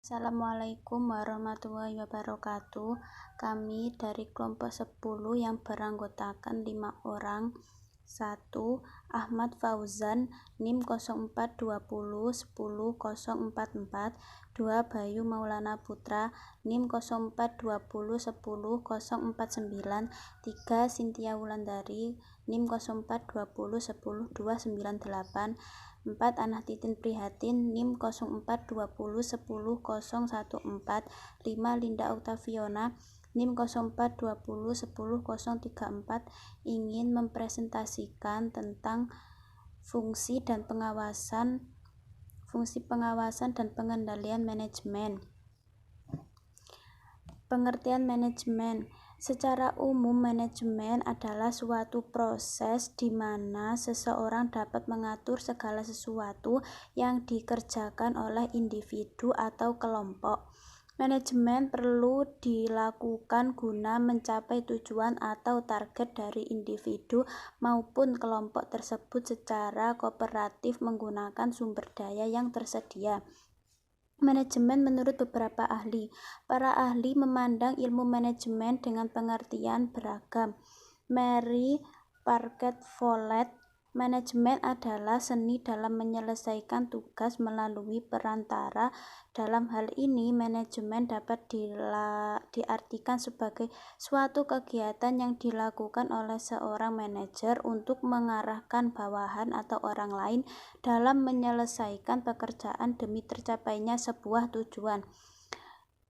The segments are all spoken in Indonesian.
Assalamualaikum warahmatullahi wabarakatuh. Kami dari kelompok 10 yang beranggotakan 5 orang. 1. Ahmad Fauzan, NIM 0420 10044. 2. Bayu Maulana Putra, NIM 0420 10049. 3. Cynthia Wulandari, NIM 0420 10298. 4. Anah Titin Prihatin, NIM 0420 10014. 5. Linda Octaviona, NIM 0420 10034, ingin mempresentasikan tentang fungsi pengawasan dan pengendalian manajemen. Pengertian manajemen. Secara umum, manajemen adalah suatu proses di mana seseorang dapat mengatur segala sesuatu yang dikerjakan oleh individu atau kelompok. Manajemen perlu dilakukan guna mencapai tujuan atau target dari individu maupun kelompok tersebut secara kooperatif menggunakan sumber daya yang tersedia. Manajemen menurut beberapa ahli. Para ahli memandang ilmu manajemen dengan pengertian beragam. Mary Parket Follett, manajemen adalah seni dalam menyelesaikan tugas melalui perantara. Dalam hal ini, manajemen dapat diartikan sebagai suatu kegiatan yang dilakukan oleh seorang manajer untuk mengarahkan bawahan atau orang lain dalam menyelesaikan pekerjaan demi tercapainya sebuah tujuan.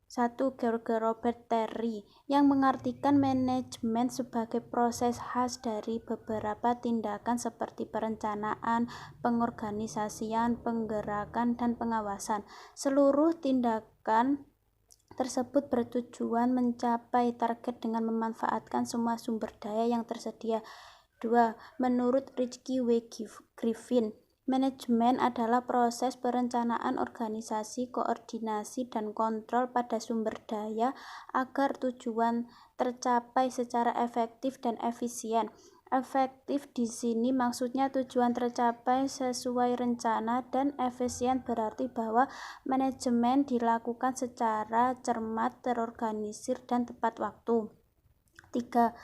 1. George Robert Terry, yang mengartikan manajemen sebagai proses khas dari beberapa tindakan seperti perencanaan, pengorganisasian, penggerakan, dan pengawasan. Seluruh tindakan tersebut bertujuan mencapai target dengan memanfaatkan semua sumber daya yang tersedia. 2. Menurut Richie W. Griffin, manajemen adalah proses perencanaan organisasi, koordinasi, dan kontrol pada sumber daya agar tujuan tercapai secara efektif dan efisien. Efektif di sini maksudnya tujuan tercapai sesuai rencana, dan efisien berarti bahwa manajemen dilakukan secara cermat, terorganisir, dan tepat waktu. 3.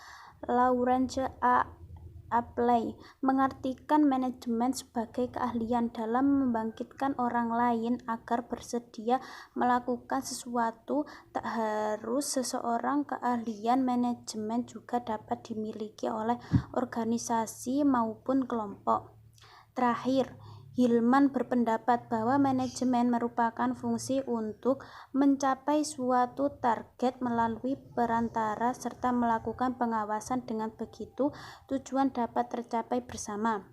Lawrence A. Apley mengartikan manajemen sebagai keahlian dalam membangkitkan orang lain agar bersedia melakukan sesuatu. Tak harus seseorang keahlian manajemen juga dapat dimiliki oleh organisasi maupun kelompok. Terakhir, Hillman berpendapat bahwa manajemen merupakan fungsi untuk mencapai suatu target melalui perantara serta melakukan pengawasan. Dengan begitu, tujuan dapat tercapai bersama.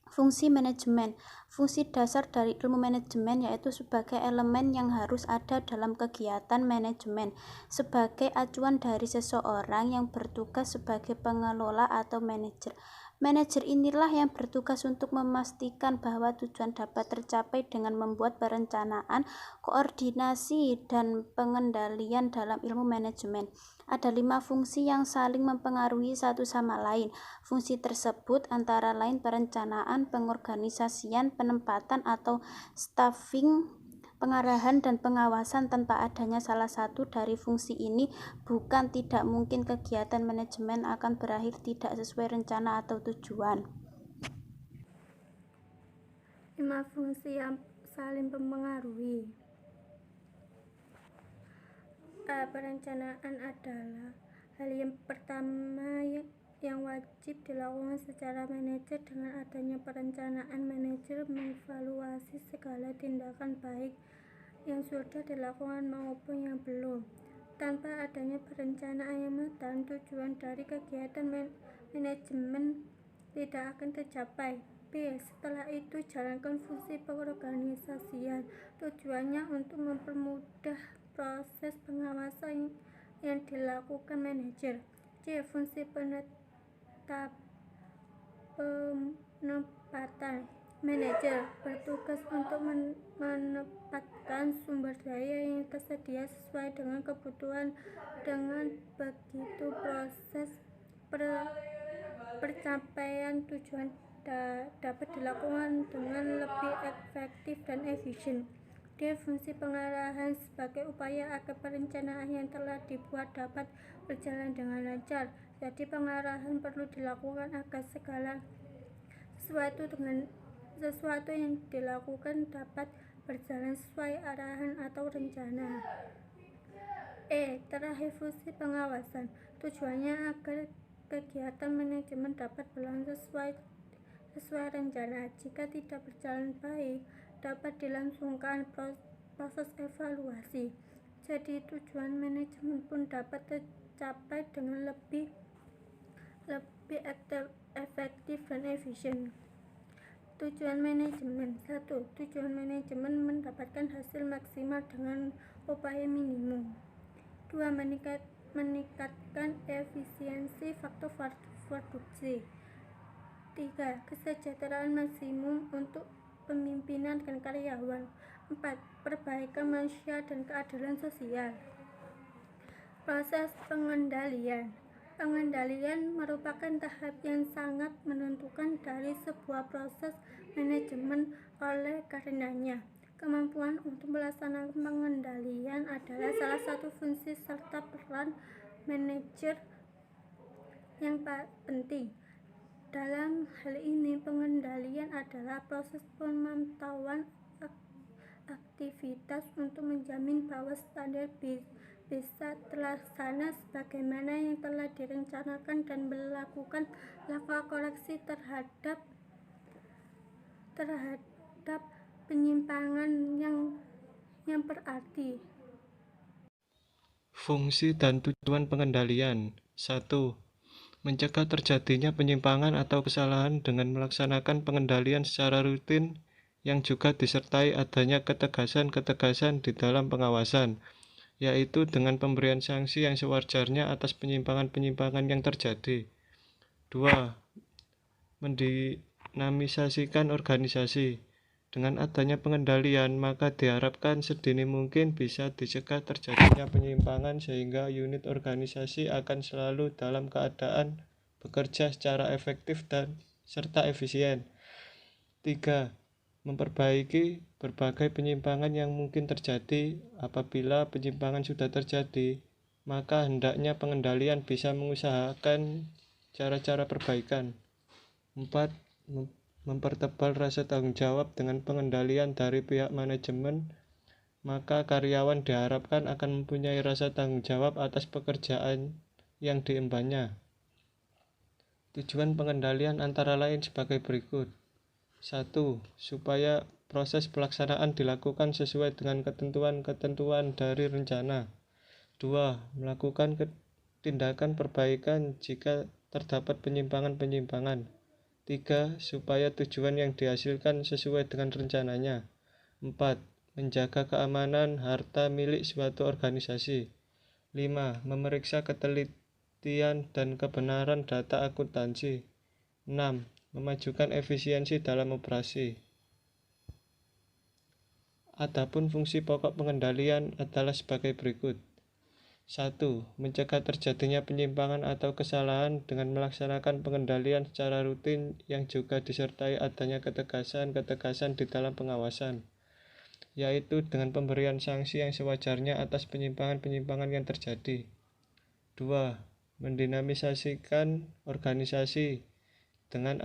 Fungsi manajemen. Fungsi dasar dari ilmu manajemen yaitu sebagai elemen yang harus ada dalam kegiatan manajemen, sebagai acuan dari seseorang yang bertugas sebagai pengelola atau manajer. Manajer inilah yang bertugas untuk memastikan bahwa tujuan dapat tercapai dengan membuat perencanaan, koordinasi, dan pengendalian. Dalam ilmu manajemen ada 5 fungsi yang saling mempengaruhi satu sama lain. Fungsi tersebut antara lain perencanaan, pengorganisasian, penempatan atau staffing, pengarahan, dan pengawasan. Tanpa adanya salah satu dari fungsi ini, bukan tidak mungkin kegiatan manajemen akan berakhir tidak sesuai rencana atau tujuan. 5 fungsi yang saling mempengaruhi. Perencanaan adalah hal yang pertama yang wajib dilakukan secara manajer. Dengan adanya perencanaan, manajer mengevaluasi segala tindakan baik yang sudah dilakukan maupun yang belum. Tanpa adanya perencanaan yang matang, tujuan dari kegiatan manajemen tidak akan tercapai. B. Setelah itu, jalankan fungsi pengorganisasian. Tujuannya untuk mempermudah proses pengawasan yang dilakukan manajer. C. Fungsi penempatan. Manajer bertugas untuk menempatkan sumber daya yang tersedia sesuai dengan kebutuhan. Dengan begitu, proses pencapaian tujuan dapat dilakukan dengan lebih efektif dan efisien. D. D. Fungsi pengarahan sebagai upaya agar perencanaan yang telah dibuat dapat berjalan dengan lancar. Jadi pengarahan perlu dilakukan agar segala sesuatu yang dilakukan dapat berjalan sesuai arahan atau rencana. Terakhir, fungsi pengawasan. Tujuannya agar kegiatan manajemen dapat berlangsung sesuai rencana. Jika tidak berjalan baik, dapat dilangsungkan proses evaluasi. Jadi tujuan manajemen pun dapat tercapai dengan lebih efektif dan efisien. Tujuan manajemen. 1. Tujuan manajemen mendapatkan hasil maksimal dengan upaya minimum. 2. Meningkatkan efisiensi faktor produksi. 3. Kesejahteraan maksimum untuk pemimpinan dan karyawan. 4. Perbaikan manusia dan keadilan sosial. Proses pengendalian. Pengendalian merupakan tahap yang sangat menentukan dari sebuah proses manajemen. Oleh karenanya, kemampuan untuk melaksanakan pengendalian adalah salah satu fungsi serta peran manajer yang penting. Dalam hal ini, pengendalian adalah proses pemantauan aktivitas untuk menjamin bahwa standar bisa terlaksana sebagaimana yang telah direncanakan dan melakukan langkah koreksi terhadap penyimpangan yang berarti. Fungsi dan tujuan pengendalian. 1. Mencegah terjadinya penyimpangan atau kesalahan dengan melaksanakan pengendalian secara rutin yang juga disertai adanya ketegasan-ketegasan di dalam pengawasan, yaitu dengan pemberian sanksi yang sewajarnya atas penyimpangan-penyimpangan yang terjadi. 2. Mendinamisasikan organisasi. Dengan adanya pengendalian, maka diharapkan sedini mungkin bisa dicegah terjadinya penyimpangan sehingga unit organisasi akan selalu dalam keadaan bekerja secara efektif dan serta efisien. 3. Memperbaiki berbagai penyimpangan yang mungkin terjadi. Apabila penyimpangan sudah terjadi, maka hendaknya pengendalian bisa mengusahakan cara-cara perbaikan. 4. Mempertebal rasa tanggung jawab. Dengan pengendalian dari pihak manajemen, maka karyawan diharapkan akan mempunyai rasa tanggung jawab atas pekerjaan yang diembannya. Tujuan pengendalian antara lain sebagai berikut. 1. Supaya proses pelaksanaan dilakukan sesuai dengan ketentuan-ketentuan dari rencana. 2. Melakukan tindakan perbaikan jika terdapat penyimpangan-penyimpangan. 3. Supaya tujuan yang dihasilkan sesuai dengan rencananya. 4. Menjaga keamanan harta milik suatu organisasi. 5. Memeriksa ketelitian dan kebenaran data akuntansi. 6. Memajukan efisiensi dalam operasi. Adapun fungsi pokok pengendalian adalah sebagai berikut. 1. Mencegah terjadinya penyimpangan atau kesalahan dengan melaksanakan pengendalian secara rutin yang juga disertai adanya ketegasan-ketegasan di dalam pengawasan, yaitu dengan pemberian sanksi yang sewajarnya atas penyimpangan-penyimpangan yang terjadi. 2. Mendinamisasikan organisasi. Dengan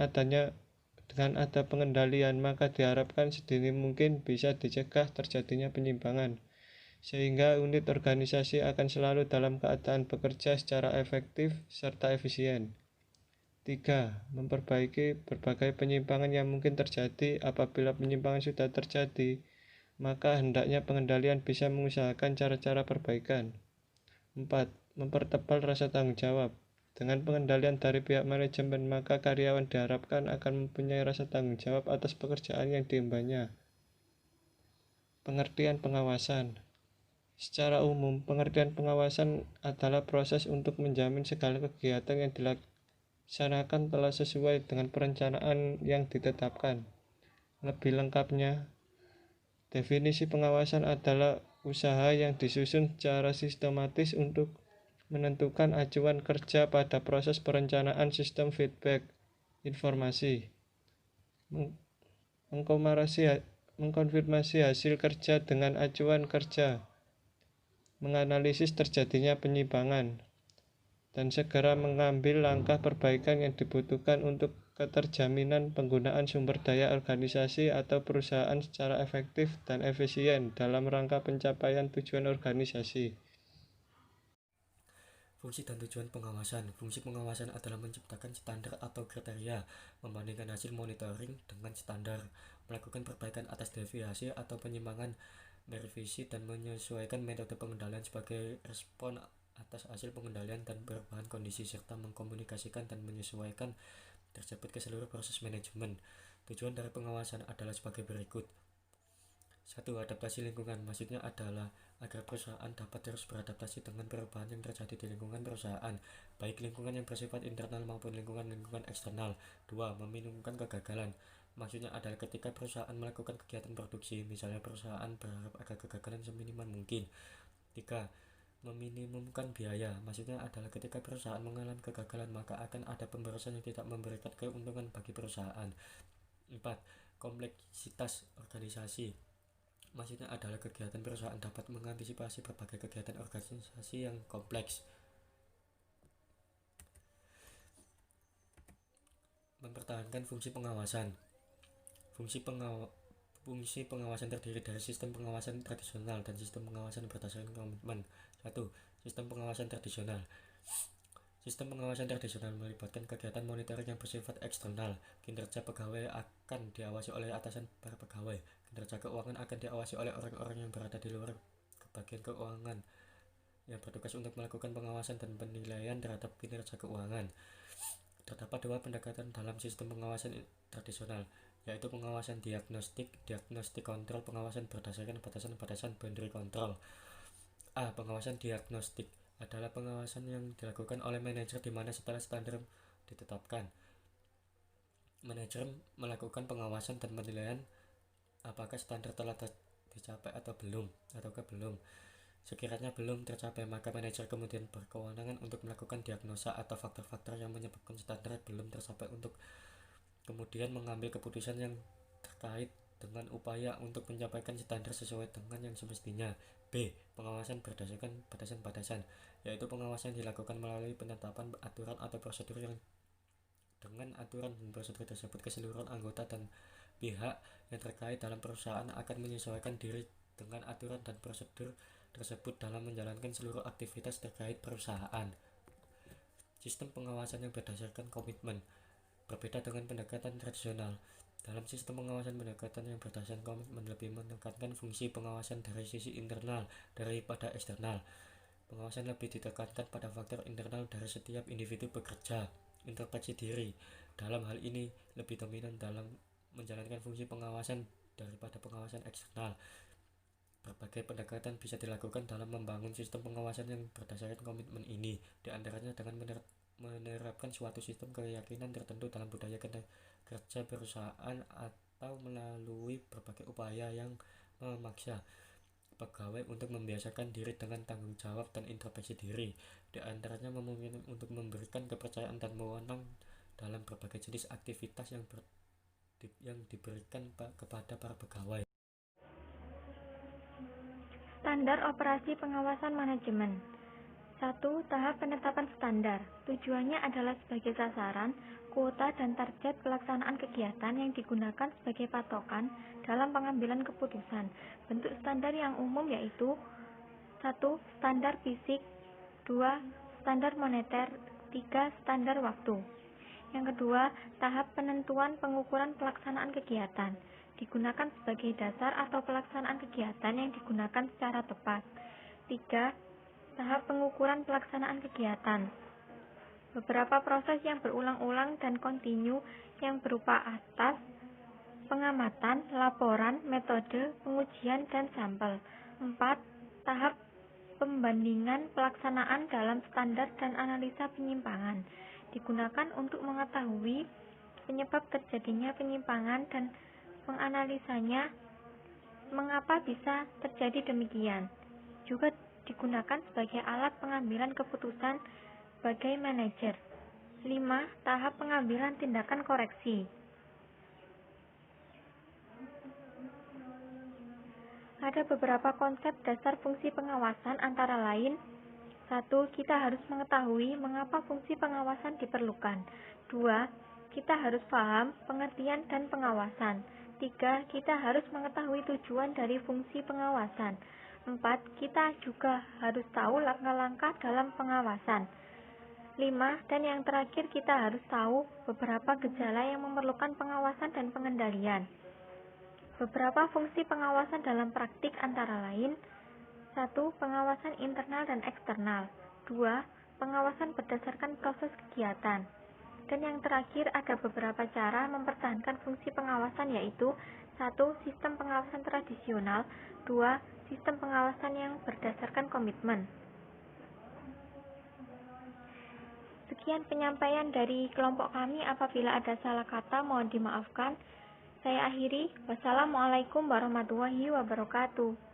ada pengendalian, maka diharapkan sedini mungkin bisa dicegah terjadinya penyimpangan, sehingga unit organisasi akan selalu dalam keadaan bekerja secara efektif serta efisien. 3. Memperbaiki berbagai penyimpangan yang mungkin terjadi. Apabila penyimpangan sudah terjadi, maka hendaknya pengendalian bisa mengusahakan cara-cara perbaikan. 4. Mempertebal rasa tanggung jawab. Dengan pengendalian dari pihak manajemen, maka karyawan diharapkan akan mempunyai rasa tanggung jawab atas pekerjaan yang diembannya. Pengertian pengawasan. Secara umum, pengertian pengawasan adalah proses untuk menjamin segala kegiatan yang dilaksanakan telah sesuai dengan perencanaan yang ditetapkan. Lebih lengkapnya, definisi pengawasan adalah usaha yang disusun secara sistematis untuk menentukan acuan kerja pada proses perencanaan sistem feedback informasi, mengkonfirmasi hasil kerja dengan acuan kerja, menganalisis terjadinya penyimpangan, dan segera mengambil langkah perbaikan yang dibutuhkan untuk keterjaminan penggunaan sumber daya organisasi atau perusahaan secara efektif dan efisien dalam rangka pencapaian tujuan organisasi. Fungsi dan tujuan pengawasan. Fungsi pengawasan adalah menciptakan standar atau kriteria, membandingkan hasil monitoring dengan standar, melakukan perbaikan atas deviasi atau penyimpangan, merevisi dan menyesuaikan metode pengendalian sebagai respon atas hasil pengendalian dan perubahan kondisi, serta mengkomunikasikan dan menyesuaikan tersebut ke seluruh proses manajemen. Tujuan dari pengawasan adalah sebagai berikut. 1. Adaptasi lingkungan. Maksudnya adalah agar perusahaan dapat terus beradaptasi dengan perubahan yang terjadi di lingkungan perusahaan, baik lingkungan yang bersifat internal maupun lingkungan eksternal. 2. Meminimumkan kegagalan. Maksudnya adalah ketika perusahaan melakukan kegiatan produksi, misalnya perusahaan berharap agar kegagalan seminimal mungkin. 3. Meminimumkan biaya. Maksudnya adalah ketika perusahaan mengalami kegagalan, maka akan ada pemborosan yang tidak memberikan keuntungan bagi perusahaan. 4. Kompleksitas organisasi. Maksudnya adalah kegiatan perusahaan dapat mengantisipasi berbagai kegiatan organisasi yang kompleks. Mempertahankan fungsi pengawasan. Fungsi pengawasan terdiri dari sistem pengawasan tradisional dan sistem pengawasan berdasarkan komitmen. 1. Sistem pengawasan tradisional. Sistem pengawasan tradisional melibatkan kegiatan monitoring yang bersifat eksternal. Kinerja pegawai akan diawasi oleh atasan para pegawai. Kinerja keuangan akan diawasi oleh orang-orang yang berada di luar bagian keuangan yang bertugas untuk melakukan pengawasan dan penilaian terhadap kinerja keuangan. Terdapat dua pendekatan dalam sistem pengawasan tradisional, yaitu pengawasan diagnostik kontrol, pengawasan berdasarkan batasan-batasan boundary control. A. Pengawasan diagnostik adalah pengawasan yang dilakukan oleh manajer di mana setelah standar ditetapkan, manajer melakukan pengawasan dan penilaian apakah standar telah dicapai atau belum. Sekiranya belum tercapai, maka manajer kemudian berkewenangan untuk melakukan diagnosa atau faktor-faktor yang menyebabkan standar belum tercapai, untuk kemudian mengambil keputusan yang terkait dengan upaya untuk mencapai standar sesuai dengan yang semestinya. B. Pengawasan berdasarkan batasan-batasan, yaitu pengawasan dilakukan melalui penetapan aturan atau prosedur yang dengan aturan dan prosedur tersebut keseluruhan anggota dan pihak yang terkait dalam perusahaan akan menyesuaikan diri dengan aturan dan prosedur tersebut dalam menjalankan seluruh aktivitas terkait perusahaan. Sistem pengawasan yang berdasarkan komitmen berbeda dengan pendekatan tradisional. Dalam sistem pengawasan, pendekatan yang berdasarkan komitmen lebih menekankan fungsi pengawasan dari sisi internal daripada eksternal. Pengawasan lebih ditekankan pada faktor internal dari setiap individu bekerja, introspeksi diri. Dalam hal ini lebih dominan dalam menjalankan fungsi pengawasan daripada pengawasan eksternal. Berbagai pendekatan bisa dilakukan dalam membangun sistem pengawasan yang berdasarkan komitmen ini, di antaranya dengan menerapkan suatu sistem keyakinan tertentu dalam budaya kerja perusahaan atau melalui berbagai upaya yang memaksa pegawai untuk membiasakan diri dengan tanggung jawab dan introspeksi diri, di antaranya memungkinkan untuk memberikan kepercayaan dan wewenang dalam berbagai jenis aktivitas yang diberikan kepada para pegawai. Standar operasi pengawasan manajemen. 1. Tahap penetapan standar. Tujuannya adalah sebagai sasaran, kuota, dan target pelaksanaan kegiatan yang digunakan sebagai patokan dalam pengambilan keputusan. Bentuk standar yang umum yaitu 1. Standar fisik, 2. Standar moneter, 3. Standar waktu. Yang kedua, tahap penentuan pengukuran pelaksanaan kegiatan. Digunakan sebagai dasar atau pelaksanaan kegiatan yang digunakan secara tepat. 3. Tahap pengukuran pelaksanaan kegiatan. Beberapa proses yang berulang-ulang dan kontinu yang berupa atas, pengamatan, laporan, metode, pengujian, dan sampel. 4. Tahap pembandingan pelaksanaan dalam standar dan analisa penyimpangan. Digunakan untuk mengetahui penyebab terjadinya penyimpangan dan menganalisanya mengapa bisa terjadi demikian. Juga digunakan sebagai alat pengambilan keputusan sebagai manajer. 5. Tahap pengambilan tindakan koreksi. Ada beberapa konsep dasar fungsi pengawasan antara lain: 1. Kita harus mengetahui mengapa fungsi pengawasan diperlukan. 2. Kita harus paham pengertian dan pengawasan. 3. Kita harus mengetahui tujuan dari fungsi pengawasan. 4. Kita juga harus tahu langkah-langkah dalam pengawasan. 5. Dan yang terakhir, kita harus tahu beberapa gejala yang memerlukan pengawasan dan pengendalian. Beberapa fungsi pengawasan dalam praktik antara lain: 1. Pengawasan internal dan eksternal. 2. Pengawasan berdasarkan proses kegiatan. Dan yang terakhir, ada beberapa cara mempertahankan fungsi pengawasan, yaitu 1. Sistem pengawasan tradisional. 2. Sistem pengawasan yang berdasarkan komitmen. Sekian penyampaian dari kelompok kami. Apabila ada salah kata, mohon dimaafkan. Saya akhiri. Wassalamualaikum warahmatullahi wabarakatuh.